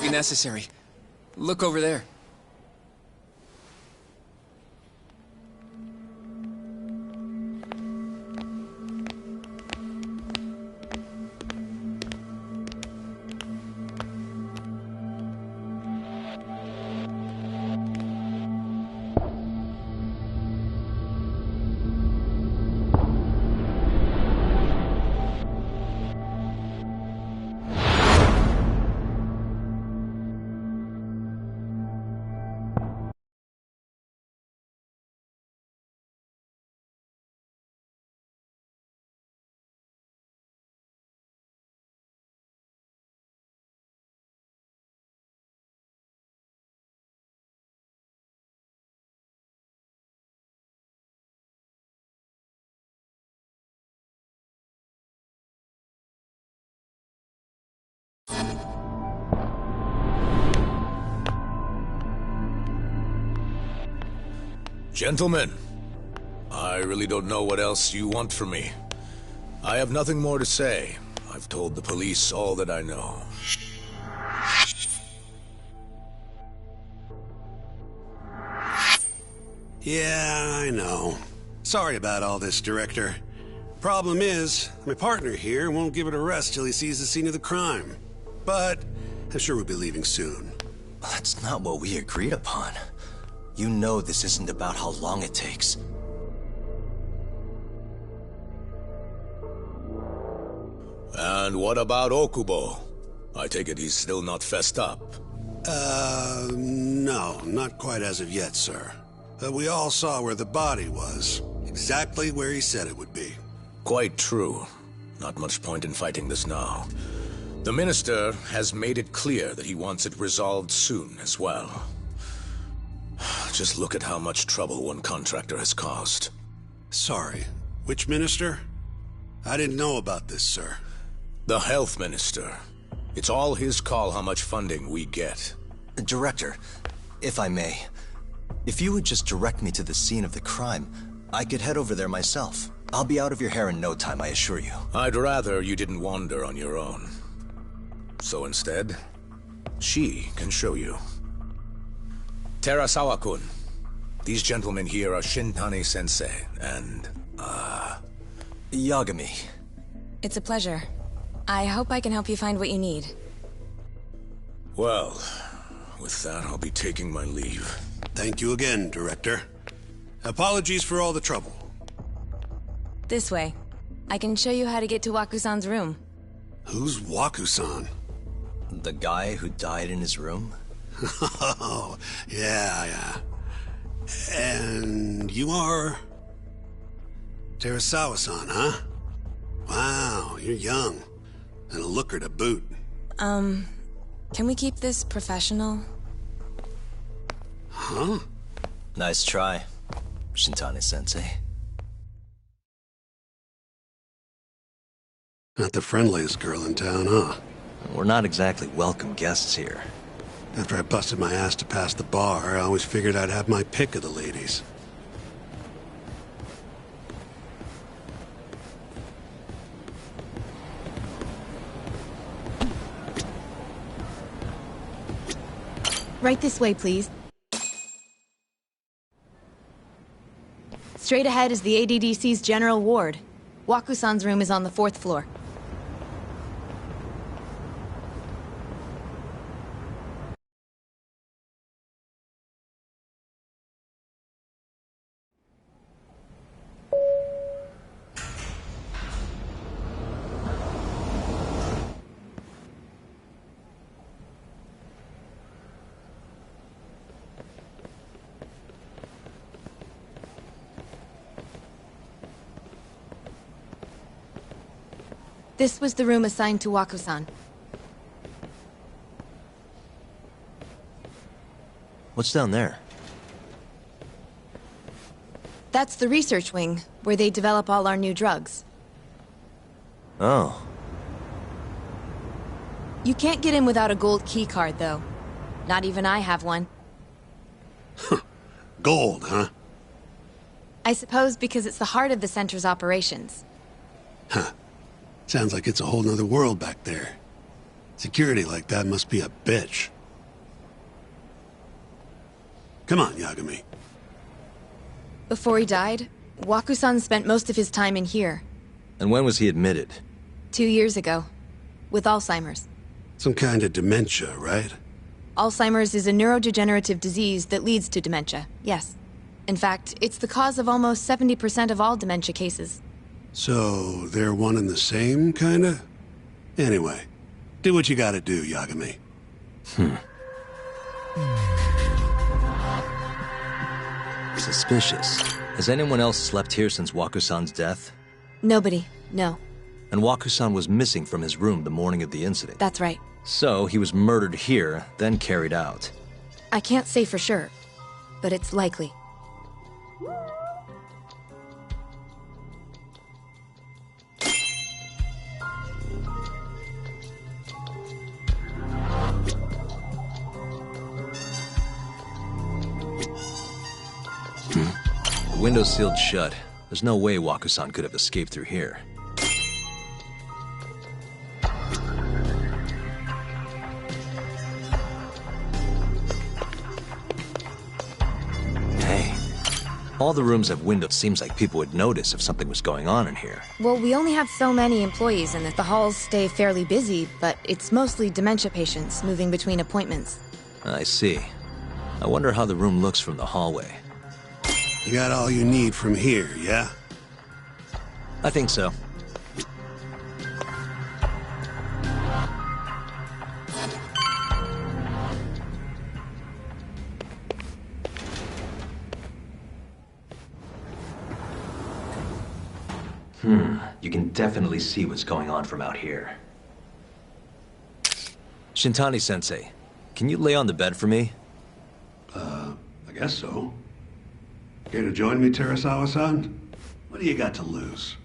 Be necessary. Look over there. Gentlemen, I really don't know what else you want from me. I have nothing more to say. I've told the police all that I know. Yeah, I know. Sorry about all this, Director. Problem is, my partner here won't give it a rest till he sees the scene of the crime. But I'm sure we'll be leaving soon. That's not what we agreed upon. You know this isn't about how long it takes. And what about Okubo? I take it he's still not fessed up. No, not quite as of yet, sir. We all saw where the body was. Exactly where he said it would be. Quite true. Not much point in fighting this now. The Minister has made it clear that he wants it resolved soon as well. Just look at how much trouble one contractor has caused. Sorry, which minister? I didn't know about this, sir. The Health Minister. It's all his call how much funding we get. Director, if I may, if you would just direct me to the scene of the crime, I could head over there myself. I'll be out of your hair in no time, I assure you. I'd rather you didn't wander on your own. So instead, she can show you. Terasawa-kun, these gentlemen here are Shintani-sensei and, Yagami. It's a pleasure. I hope I can help you find what you need. Well, with that, I'll be taking my leave. Thank you again, Director. Apologies for all the trouble. This way. I can show you how to get to Waku-san's room. Who's Waku-san? The guy who died in his room? Oh, yeah. And you are... Terasawa-san, huh? Wow, you're young. And a looker to boot. Can we keep this professional? Huh? Nice try, Shintani-sensei. Not the friendliest girl in town, huh? We're not exactly welcome guests here. After I busted my ass to pass the bar, I always figured I'd have my pick of the ladies. Right this way, please. Straight ahead is the ADDC's general ward. Waku-san's room is on the 4th floor. This was the room assigned to Waku-san. What's down there? That's the research wing, where they develop all our new drugs. Oh. You can't get in without a gold key card, though. Not even I have one. Gold, huh? I suppose because it's the heart of the center's operations. Huh. Sounds like it's a whole nother world back there. Security like that must be a bitch. Come on, Yagami. Before he died, Waku-san spent most of his time in here. And when was he admitted? 2 years ago. With Alzheimer's. Some kind of dementia, right? Alzheimer's is a neurodegenerative disease that leads to dementia, yes. In fact, it's the cause of almost 70% of all dementia cases. So, they're one and the same, kinda? Anyway, do what you gotta do, Yagami. Suspicious. Has anyone else slept here since Waku-san's death? Nobody, no. And Waku-san was missing from his room the morning of the incident. That's right. So, he was murdered here, then carried out. I can't say for sure, but it's likely. The window's sealed shut. There's no way Waku-san could have escaped through here. Hey, all the rooms have windows. Seems like people would notice if something was going on in here. Well, we only have so many employees and the halls stay fairly busy, but it's mostly dementia patients moving between appointments. I see. I wonder how the room looks from the hallway. You got all you need from here, yeah? I think so. You can definitely see what's going on from out here. Shintani-sensei, can you lay on the bed for me? I guess so. Care to join me, Terasawa-san? What do you got to lose?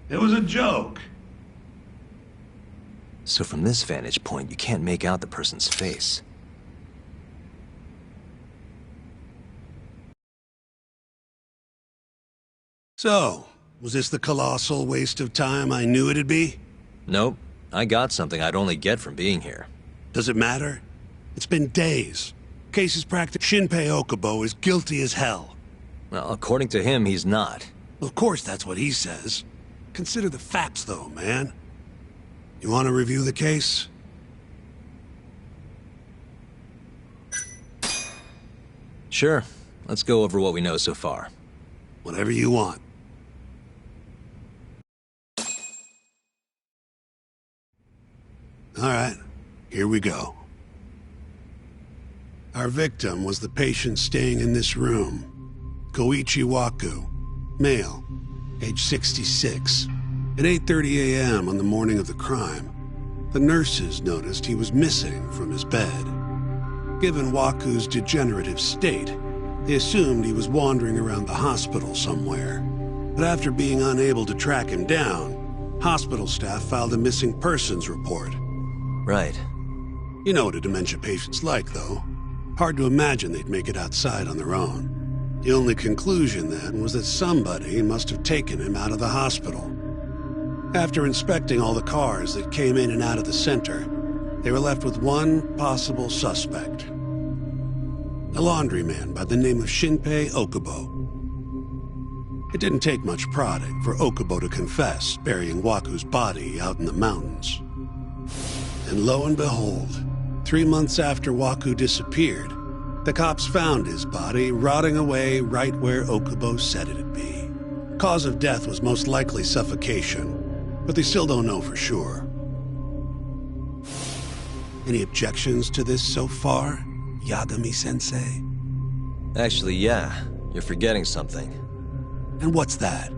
It was a joke. So from this vantage point, you can't make out the person's face. So, was this the colossal waste of time I knew it'd be? Nope. I got something I'd only get from being here. Does it matter? It's been days. Case is practiced. Shinpei Okubo is guilty as hell. Well, according to him, he's not. Of course that's what he says. Consider the facts, though, man. You want to review the case? Sure. Let's go over what we know so far. Whatever you want. All right, here we go. Our victim was the patient staying in this room. Koichi Waku, male, age 66. At 8:30 a.m. on the morning of the crime, the nurses noticed he was missing from his bed. Given Waku's degenerative state, they assumed he was wandering around the hospital somewhere. But after being unable to track him down, hospital staff filed a missing persons report. Right. You know what a dementia patient's like, though. Hard to imagine they'd make it outside on their own. The only conclusion, then, was that somebody must have taken him out of the hospital. After inspecting all the cars that came in and out of the center, they were left with one possible suspect. A laundryman by the name of Shinpei Okubo. It didn't take much prodding for Okubo to confess burying Waku's body out in the mountains. And lo and behold, 3 months after Waku disappeared, the cops found his body rotting away right where Okubo said it'd be. Cause of death was most likely suffocation, but they still don't know for sure. Any objections to this so far, Yagami-sensei? Actually, yeah. You're forgetting something. And what's that?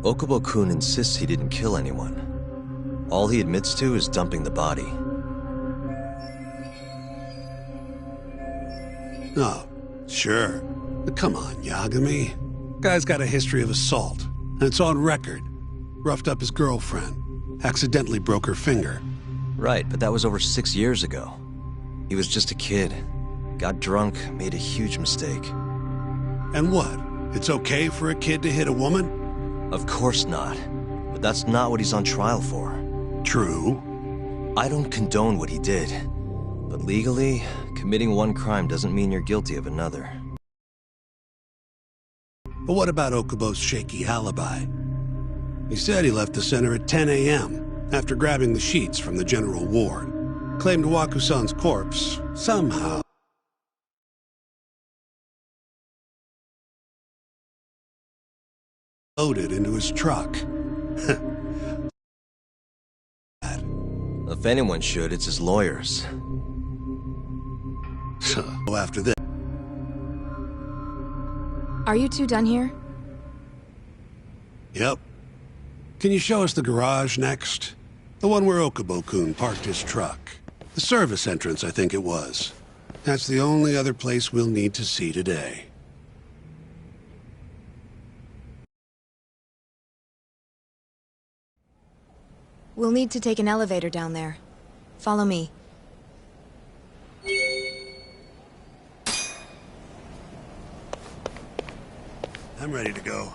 Okubo-kun insists he didn't kill anyone. All he admits to is dumping the body. Oh, sure. But come on, Yagami. Guy's got a history of assault, and it's on record. Roughed up his girlfriend. Accidentally broke her finger. Right, but that was over 6 years ago. He was just a kid. Got drunk, made a huge mistake. And what? It's okay for a kid to hit a woman? Of course not. But that's not what he's on trial for. True. I don't condone what he did. But legally, committing one crime doesn't mean you're guilty of another. But what about Okubo's shaky alibi? He said he left the center at 10 a.m. after grabbing the sheets from the general ward. Claimed Waku-san's corpse, somehow, loaded into his truck. If anyone should, it's his lawyers. So, after this... Are you two done here? Yep. Can you show us the garage next? The one where Okubo-kun parked his truck. The service entrance, I think it was. That's the only other place we'll need to see today. We'll need to take an elevator down there. Follow me. I'm ready to go.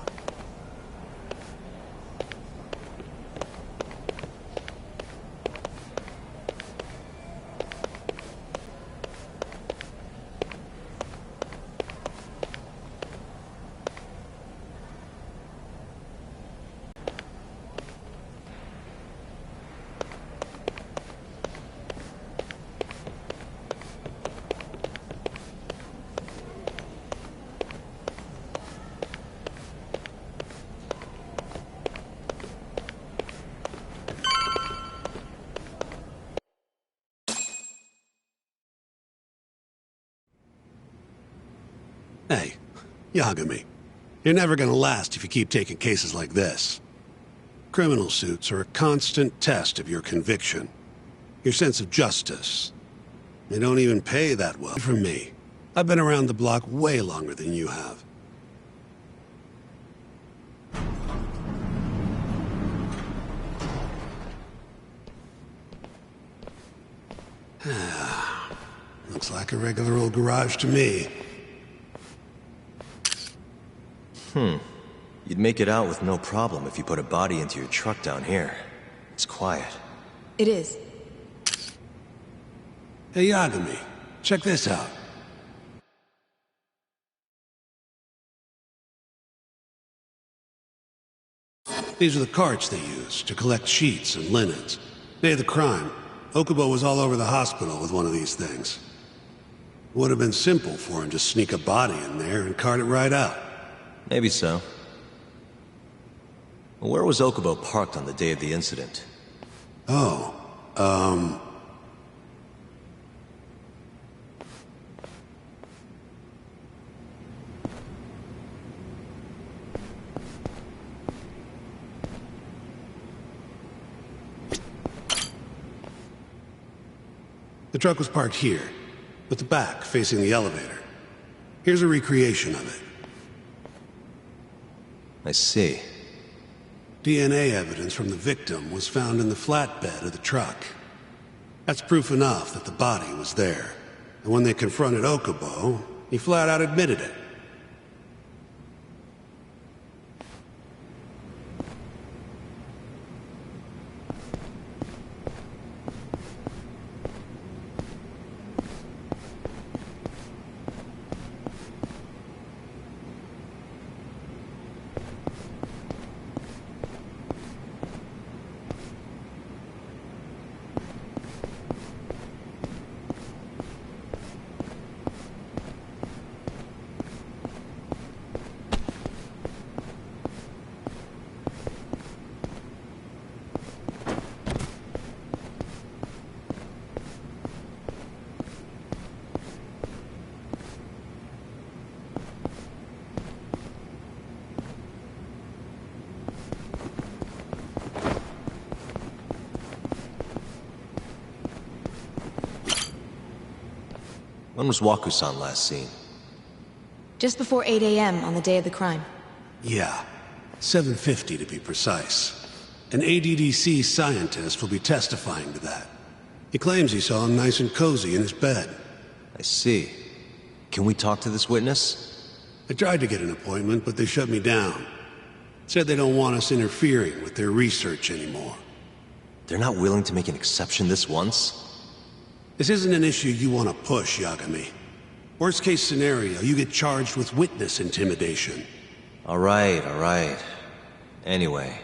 Hey, Yagami. You're never gonna last if you keep taking cases like this. Criminal suits are a constant test of your conviction, your sense of justice. They don't even pay that well. From me, I've been around the block way longer than you have. Looks like a regular old garage to me. You'd make it out with no problem if you put a body into your truck down here. It's quiet. It is. Hey, Yagami, check this out. These are the carts they use to collect sheets and linens. Day of the crime, Okubo was all over the hospital with one of these things. It would have been simple for him to sneak a body in there and cart it right out. Maybe so. Well, where was Okubo parked on the day of the incident? Oh, the truck was parked here, with the back facing the elevator. Here's a recreation of it. I see. DNA evidence from the victim was found in the flatbed of the truck. That's proof enough that the body was there. And when they confronted Okubo, he flat out admitted it. When was Waku-san last seen? Just before 8 a.m. on the day of the crime. Yeah, 7:50 to be precise. An ADDC scientist will be testifying to that. He claims he saw him nice and cozy in his bed. I see. Can we talk to this witness? I tried to get an appointment, but they shut me down. Said they don't want us interfering with their research anymore. They're not willing to make an exception this once? This isn't an issue you want to push, Yagami. Worst case scenario, you get charged with witness intimidation. Alright, alright. Anyway,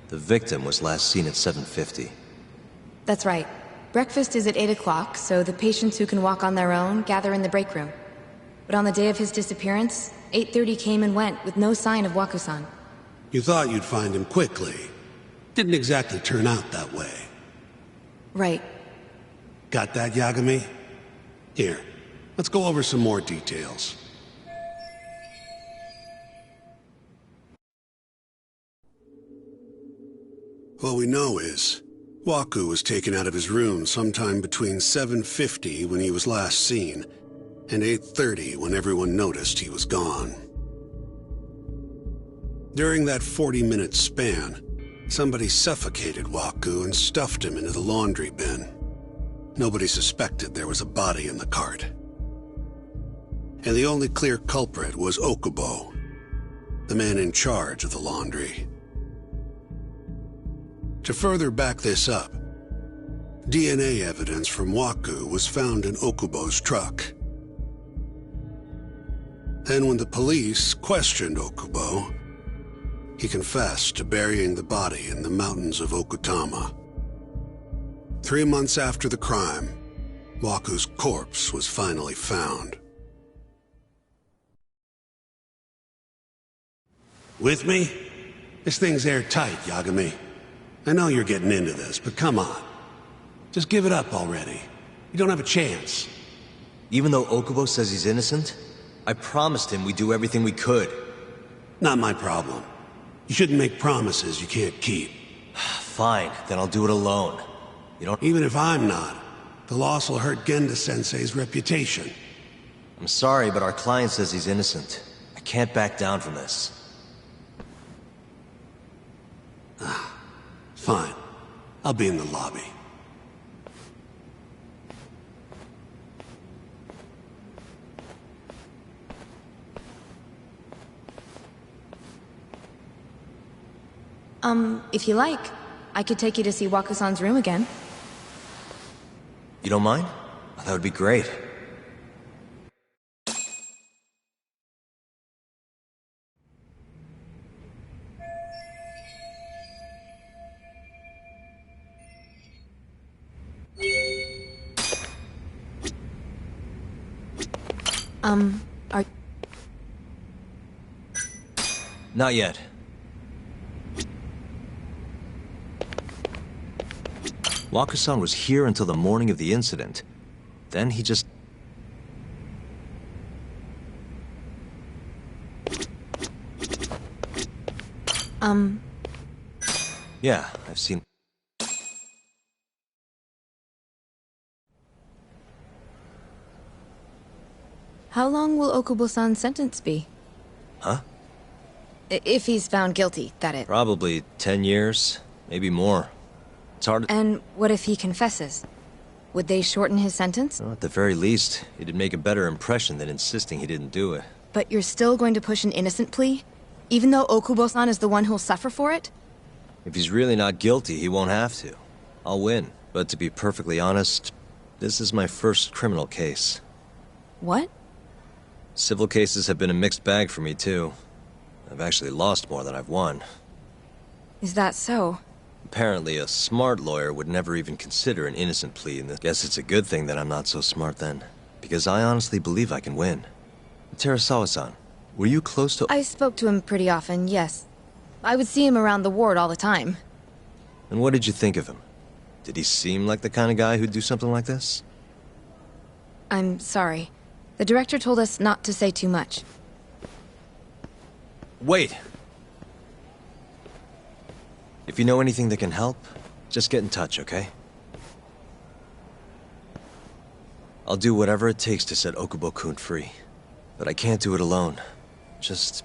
the victim was last seen at 7:50. That's right. Breakfast is at 8 o'clock, so the patients who can walk on their own gather in the break room. But on the day of his disappearance, 8:30 came and went with no sign of Waku-san. You thought you'd find him quickly. Didn't exactly turn out that way. Right. Got that, Yagami? Here, let's go over some more details. What we know is, Waku was taken out of his room sometime between 7:50 when he was last seen, and 8:30 when everyone noticed he was gone. During that 40-minute span, somebody suffocated Waku and stuffed him into the laundry bin. Nobody suspected there was a body in the cart. And the only clear culprit was Okubo, the man in charge of the laundry. To further back this up, DNA evidence from Waku was found in Okubo's truck. Then when the police questioned Okubo, he confessed to burying the body in the mountains of Okutama. 3 months after the crime, Waku's corpse was finally found. With me? This thing's airtight, Yagami. I know you're getting into this, but come on. Just give it up already. You don't have a chance. Even though Okubo says he's innocent, I promised him we'd do everything we could. Not my problem. You shouldn't make promises you can't keep. Fine, then I'll do it alone. You don't... Even if I'm not, the loss will hurt Genda-sensei's reputation. I'm sorry, but our client says he's innocent. I can't back down from this. Fine. I'll be in the lobby. If you like, I could take you to see Waku-san's room again. You don't mind? That would be great. Are... Not yet. Waku-san was here until the morning of the incident. Then he just... Yeah, I've seen... How long will Okubo-san's sentence be? Huh? If he's found guilty, that is. Probably 10 years, maybe more. It's hard to... And what if he confesses? Would they shorten his sentence? Well, at the very least, it'd make a better impression than insisting he didn't do it. But you're still going to push an innocent plea? Even though Okubo-san is the one who'll suffer for it? If he's really not guilty, he won't have to. I'll win. But to be perfectly honest, this is my first criminal case. What? Civil cases have been a mixed bag for me, too. I've actually lost more than I've won. Is that so? Apparently, a smart lawyer would never even consider an innocent plea, and I guess it's a good thing that I'm not so smart then. Because I honestly believe I can win. Terasawa-san, were you close to... I spoke to him pretty often, yes. I would see him around the ward all the time. And what did you think of him? Did he seem like the kind of guy who'd do something like this? I'm sorry. The director told us not to say too much. Wait! If you know anything that can help, just get in touch, okay? I'll do whatever it takes to set Okubo-kun free. But I can't do it alone. Just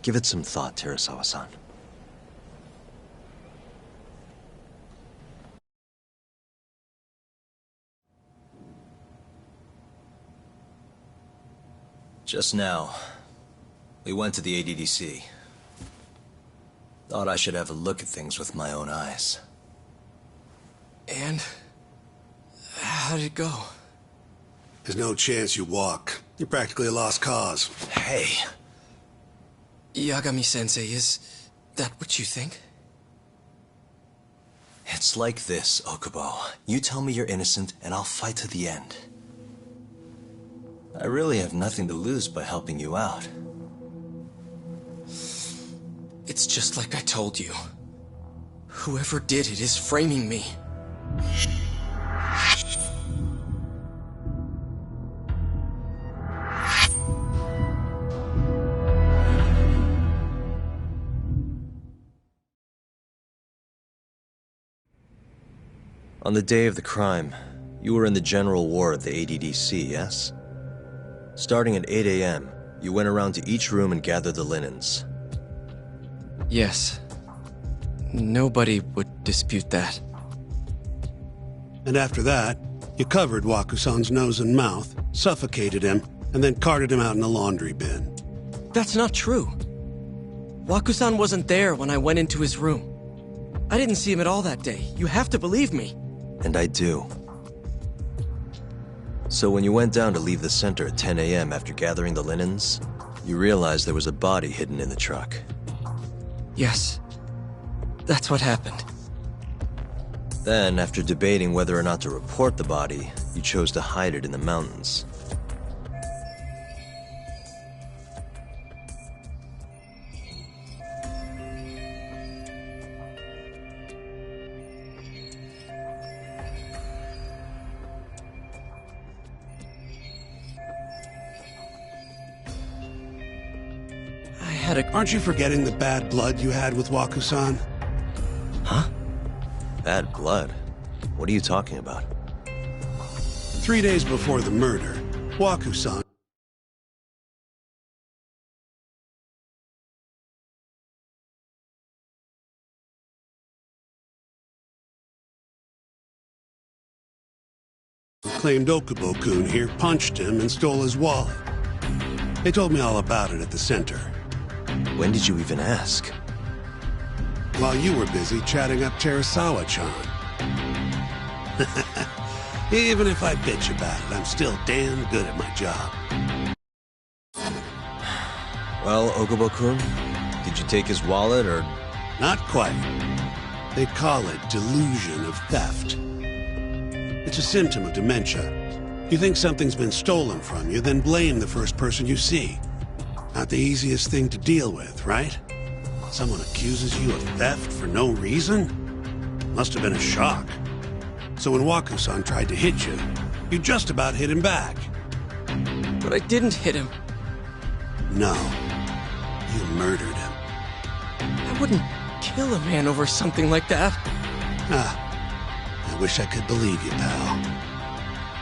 give it some thought, Terasawa-san. Just now, we went to the ADDC. Thought I should have a look at things with my own eyes. And how did it go? There's no chance you walk. You're practically a lost cause. Hey. Yagami-sensei, is that what you think? It's like this, Okubo. You tell me you're innocent, and I'll fight to the end. I really have nothing to lose by helping you out. It's just like I told you. Whoever did it is framing me. On the day of the crime, you were in the general ward at the ADDC, yes? Starting at 8 a.m., you went around to each room and gathered the linens. Yes. Nobody would dispute that. And after that, you covered Wakusan's nose and mouth, suffocated him, and then carted him out in a laundry bin. That's not true. Wakusan wasn't there when I went into his room. I didn't see him at all that day. You have to believe me. And I do. So when you went down to leave the center at 10 a.m. after gathering the linens, you realized there was a body hidden in the truck. Yes. That's what happened. Then, after debating whether or not to report the body, you chose to hide it in the mountains. Aren't you forgetting the bad blood you had with Wakusan? Huh? Bad blood? What are you talking about? 3 days before the murder, Wakusan claimed Okubo-kun here punched him and stole his wallet. They told me all about it at the center. When did you even ask? While you were busy chatting up Terasawa-chan. Even if I bitch about it, I'm still damn good at my job. Well, Okubo-kun, did you take his wallet or... Not quite. They call it delusion of theft. It's a symptom of dementia. You think something's been stolen from you, then blame the first person you see. Not the easiest thing to deal with, right? Someone accuses you of theft for no reason? Must have been a shock. So when Wakusan tried to hit you, you just about hit him back. But I didn't hit him. No. You murdered him. I wouldn't kill a man over something like that. I wish I could believe you, pal.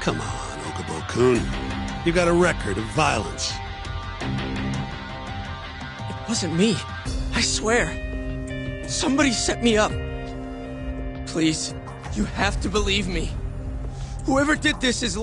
Come on, Okubo-kun. You got a record of violence. It wasn't me. I swear. Somebody set me up. Please, you have to believe me. Whoever did this is...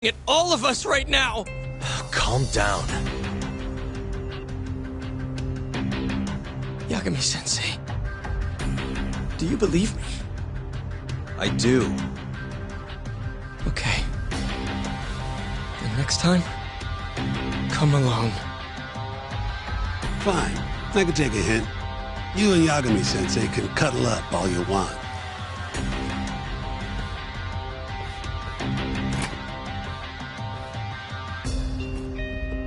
at all of us right now. Calm down. Yagami-sensei, do you believe me? I do. Okay. Then next time, come alone. Fine. I can take a hint. You and Yagami-sensei can cuddle up all you want.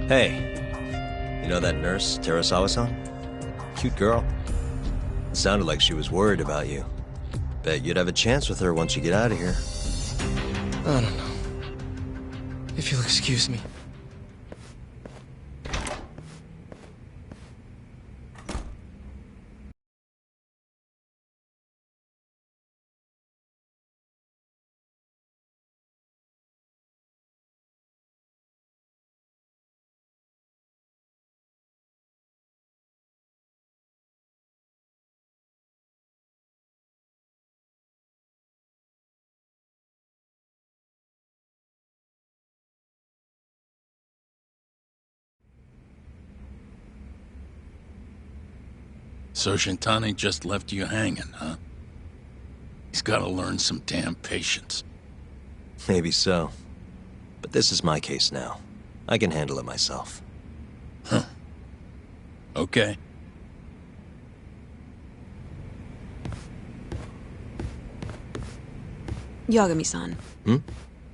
Hey, you know that nurse, Terasawa-san? Cute girl. It sounded like she was worried about you. Bet you'd have a chance with her once you get out of here. I don't know. If you'll excuse me. So Shintani just left you hanging, huh? He's gotta learn some damn patience. Maybe so. But this is my case now. I can handle it myself. Huh. Okay. Yagami-san.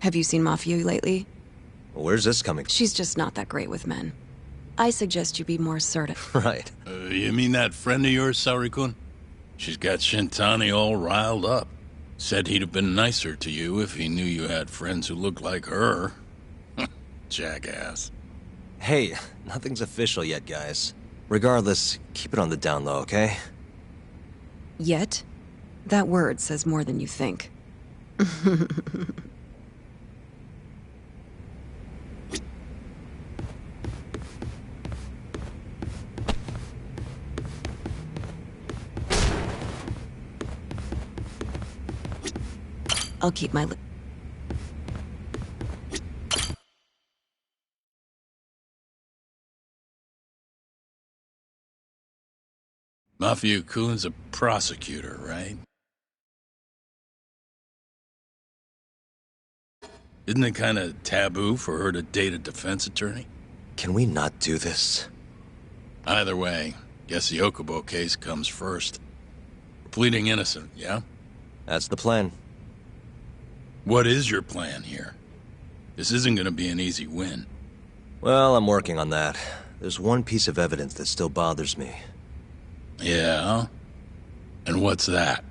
Have you seen Mafia lately? Where's this coming from? She's just not that great with men. I suggest you be more assertive. Right. You mean that friend of yours, Saori-kun? She's got Shintani all riled up. Said he'd have been nicer to you if he knew you had friends who looked like her. Jackass. Hey, nothing's official yet, guys. Regardless, keep it on the down low, okay? Yet? That word says more than you think. I'll keep my lip. Mafia-kun's a prosecutor, right? Isn't it kind of taboo for her to date a defense attorney? Can we not do this? Either way, guess the Okubo case comes first. Pleading innocent, yeah? That's the plan. What is your plan here? This isn't gonna be an easy win. Well, I'm working on that. There's one piece of evidence that still bothers me. Yeah? And what's that?